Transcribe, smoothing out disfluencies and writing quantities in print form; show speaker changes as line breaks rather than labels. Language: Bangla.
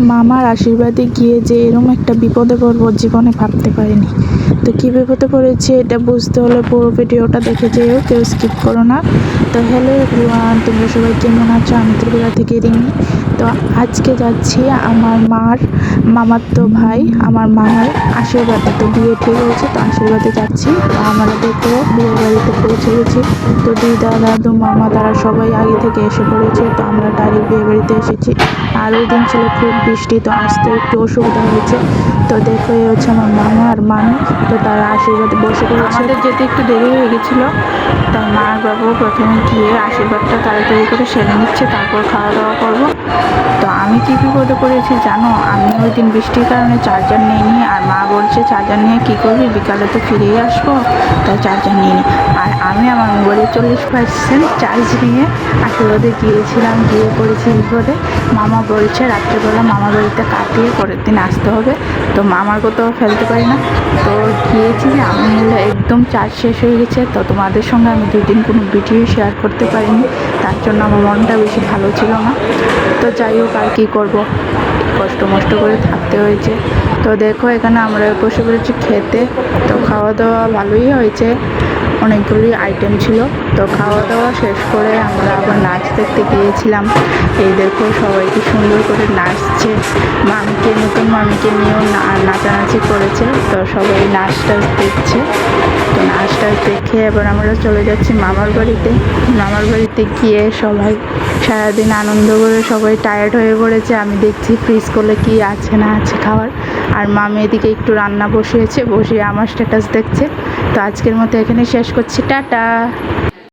মামার আশীর্বাদে গিয়ে যে এরকম একটা বিপদে পড়বো জীবনে ভাবতে পারিনি। তো কী বিপদে পড়েছে এটা বুঝতে হলে পুরো ভিডিওটা দেখে যেও, কেউ স্কিপ করো না। তো হ্যালো এভরিওয়ান, তোমরা সবাই কেমন আছো? আমি ত্রিপুরা থেকে রিমি। তো আজকে যাচ্ছি আমার মামাতো ভাই, আমার মামার আশীর্বাদে। তো বিয়ে ঠিক হয়েছে, তো আশীর্বাদে যাচ্ছি। তো আমরা দেখো বিয়ে বাড়িতে পৌঁছে গেছি। তো দিদা দাদু মামা তারা সবাই আগে থেকে এসে পড়েছে। তো আমরা ডাইরেক্ট বিয়ে বাড়িতে এসেছি। আর ওই দিন ছিল খুব বৃষ্টি, তো আসতে একটু অসুবিধা হয়েছে। তো দেখো এই হচ্ছে আমার মামা আর মামি। তো তারা আশীর্বাদে বসে পড়েছে। আমাদের যেতে একটু দেরি হয়ে গেছিলো, তাই মা আর বাবু প্রথমে গিয়ে আশীর্বাদটা তাড়াতাড়ি করে সেরে নিচ্ছে, তারপর খাওয়া দাওয়া করবো। তো আমি কী বিপদে পড়েছি জানো? আমি ওই দিন বৃষ্টির কারণে চার্জার নিইনি। আর মা বলছে চার্জার নিয়ে কী করবি, বিকালে তো ফিরেই আসবো, তাই চার্জার নিইনি। আর আমি আমার মোবাইলে 40% চার্জ নিয়ে আশীর্বাদে গিয়েছিলাম, গিয়ে পড়েছি বিপদে। মামা বলছে রাত্রেবেলা মামার বাড়িতে কাটিয়ে পরের দিন আসতে হবে। তো মামার কোথাও ফেলতে পারি না। তো গিয়েছি যে আমি হলে একদম চার্জ শেষ হয়ে গেছে। তো তোমাদের সঙ্গে আমি 2 দিন কোনো ভিডিও শেয়ার করতে পারিনি, তার জন্য আমার মনটা বেশি ভালো ছিল না। তো যাই হোক, আর কী করবো, কষ্ট মষ্ট করে থাকতে হয়েছে। তো দেখো এখানে আমরা বসে পড়েছি খেতে। তো খাওয়া দাওয়া ভালোই হয়েছে, অনেকগুলি আইটেম ছিল। তো খাওয়া দাওয়া শেষ করে আমরা আবার নাচ দেখতে গিয়েছিলাম। এই দেখো সবাই কি সুন্দর করে নাচছে। নতুন মামিকে নিয়েও নাচানাচি করেছে। তো সবাই নাচ টাচ দেখছে। তো নাচ টাচ দেখে এবার আমরা চলে যাচ্ছি মামার বাড়িতে। মামার বাড়িতে গিয়ে সবাই সারাদিন আনন্দ করে সবাই টায়ার্ড হয়ে পড়েছে। আমি দেখছি ফ্রিজ করলে কি আছে না আছে খাওয়ার। আর মামি এদিকে একটু রান্না বসিয়ে আমার স্ট্যাটাস দেখছে। তো আজকের মতো এখানে শেষ করছি, টাটা।